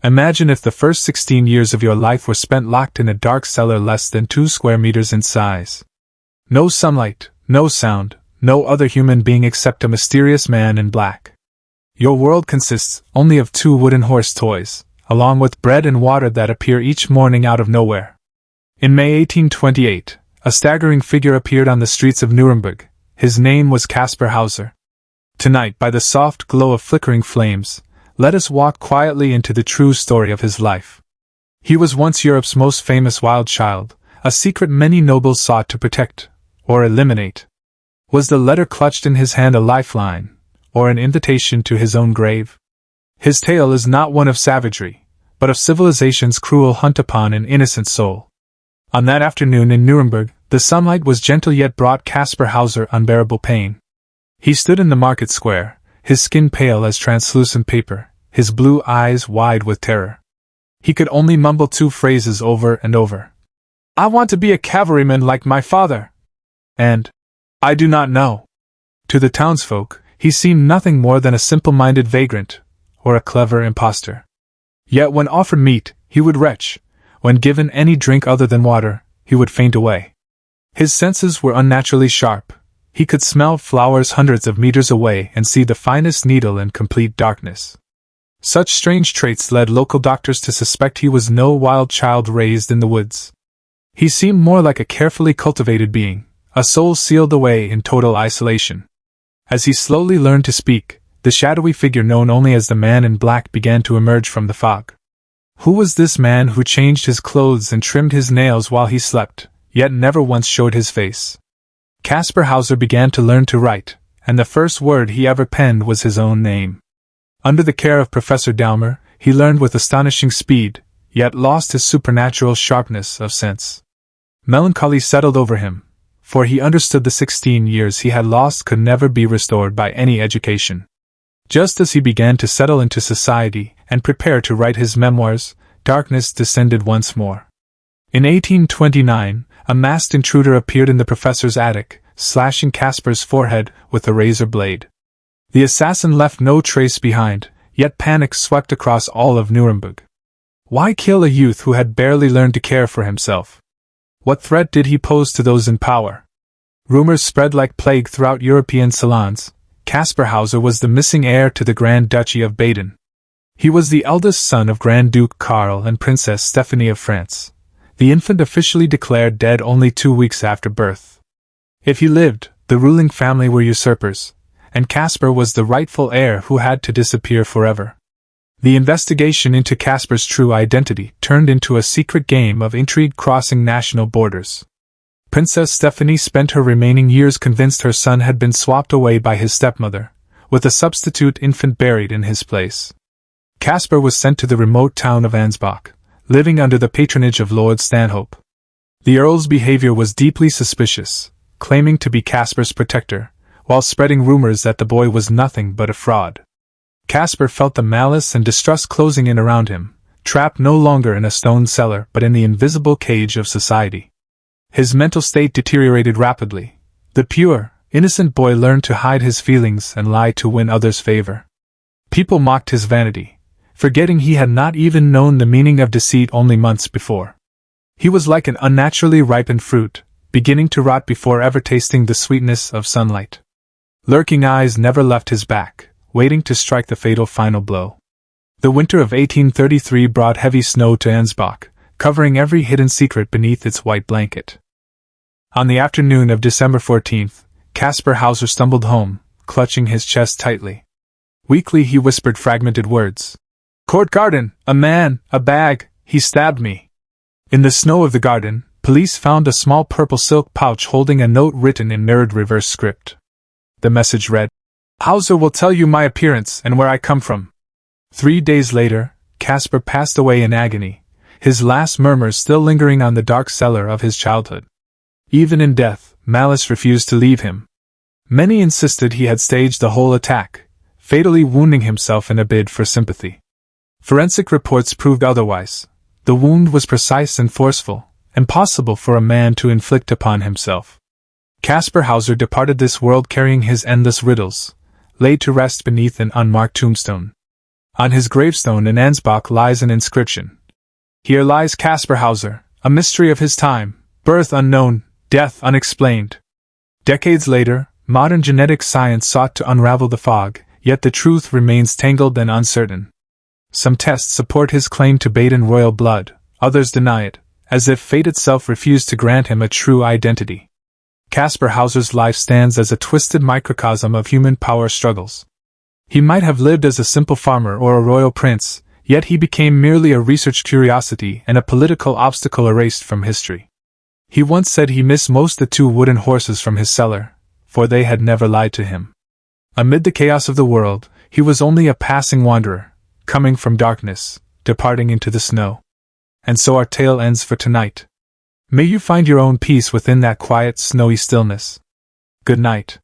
Imagine if the first 16 years of your life were spent locked in a dark cellar less than 2 square meters in size. No sunlight, no sound, no other human being except a mysterious man in black. Your world consists only of 2 wooden horse toys, along with bread and water that appear each morning out of nowhere. In May 1828, a staggering figure appeared on the streets of Nuremberg. His name was Kaspar Hauser. Tonight, by the soft glow of flickering flames, let us walk quietly into the true story of his life. He was once Europe's most famous wild child, a secret many nobles sought to protect, or eliminate. Was the letter clutched in his hand a lifeline, or an invitation to his own grave? His tale is not one of savagery, but of civilization's cruel hunt upon an innocent soul. On that afternoon in Nuremberg, the sunlight was gentle yet brought Kaspar Hauser unbearable pain. He stood in the market square, his skin pale as translucent paper, his blue eyes wide with terror. He could only mumble 2 phrases over and over. "I want to be a cavalryman like my father," and "I do not know." To the townsfolk, he seemed nothing more than a simple-minded vagrant, or a clever impostor. Yet when offered meat, he would retch. When given any drink other than water, he would faint away. His senses were unnaturally sharp. He could smell flowers hundreds of meters away and see the finest needle in complete darkness. Such strange traits led local doctors to suspect he was no wild child raised in the woods. He seemed more like a carefully cultivated being, a soul sealed away in total isolation. As he slowly learned to speak, the shadowy figure known only as the man in black began to emerge from the fog. Who was this man who changed his clothes and trimmed his nails while he slept, yet never once showed his face? Kaspar Hauser began to learn to write, and the first word he ever penned was his own name. Under the care of Professor Daumer, he learned with astonishing speed, yet lost his supernatural sharpness of sense. Melancholy settled over him, for he understood the 16 years he had lost could never be restored by any education. Just as he began to settle into society and prepare to write his memoirs, darkness descended once more. In 1829, a masked intruder appeared in the professor's attic, slashing Kaspar's forehead with a razor blade. The assassin left no trace behind, yet panic swept across all of Nuremberg. Why kill a youth who had barely learned to care for himself? What threat did he pose to those in power? Rumors spread like plague throughout European salons. Kaspar Hauser was the missing heir to the Grand Duchy of Baden. He was the eldest son of Grand Duke Karl and Princess Stephanie of France. The infant officially declared dead only 2 weeks after birth. If he lived, the ruling family were usurpers, and Kaspar was the rightful heir who had to disappear forever. The investigation into Kaspar's true identity turned into a secret game of intrigue crossing national borders. Princess Stephanie spent her remaining years convinced her son had been swapped away by his stepmother, with a substitute infant buried in his place. Kaspar was sent to the remote town of Ansbach, living under the patronage of Lord Stanhope. The Earl's behavior was deeply suspicious, claiming to be Kaspar's protector, while spreading rumors that the boy was nothing but a fraud. Kaspar felt the malice and distrust closing in around him, trapped no longer in a stone cellar but in the invisible cage of society. His mental state deteriorated rapidly. The pure, innocent boy learned to hide his feelings and lie to win others' favor. People mocked his vanity, forgetting he had not even known the meaning of deceit only months before. He was like an unnaturally ripened fruit, beginning to rot before ever tasting the sweetness of sunlight. Lurking eyes never left his back, waiting to strike the fatal final blow. The winter of 1833 brought heavy snow to Ansbach, covering every hidden secret beneath its white blanket. On the afternoon of December 14th, Kaspar Hauser stumbled home, clutching his chest tightly. Weakly he whispered fragmented words. "Court garden, a man, a bag, he stabbed me." In the snow of the garden, police found a small purple silk pouch holding a note written in mirrored reverse script. The message read, "Hauser will tell you my appearance and where I come from." 3 days later, Kaspar passed away in agony, his last murmurs still lingering on the dark cellar of his childhood. Even in death, malice refused to leave him. Many insisted he had staged the whole attack, fatally wounding himself in a bid for sympathy. Forensic reports proved otherwise. The wound was precise and forceful, impossible for a man to inflict upon himself. Kaspar Hauser departed this world carrying his endless riddles, laid to rest beneath an unmarked tombstone. On his gravestone in Ansbach lies an inscription. Here lies Kaspar Hauser, a mystery of his time, birth unknown, death unexplained. Decades later, modern genetic science sought to unravel the fog, yet the truth remains tangled and uncertain. Some tests support his claim to Baden royal blood, others deny it, as if fate itself refused to grant him a true identity. Kaspar Hauser's life stands as a twisted microcosm of human power struggles. He might have lived as a simple farmer or a royal prince, yet he became merely a research curiosity and a political obstacle erased from history. He once said he missed most the 2 wooden horses from his cellar, for they had never lied to him. Amid the chaos of the world, he was only a passing wanderer, coming from darkness, departing into the snow. And so our tale ends for tonight. May you find your own peace within that quiet, snowy stillness. Good night.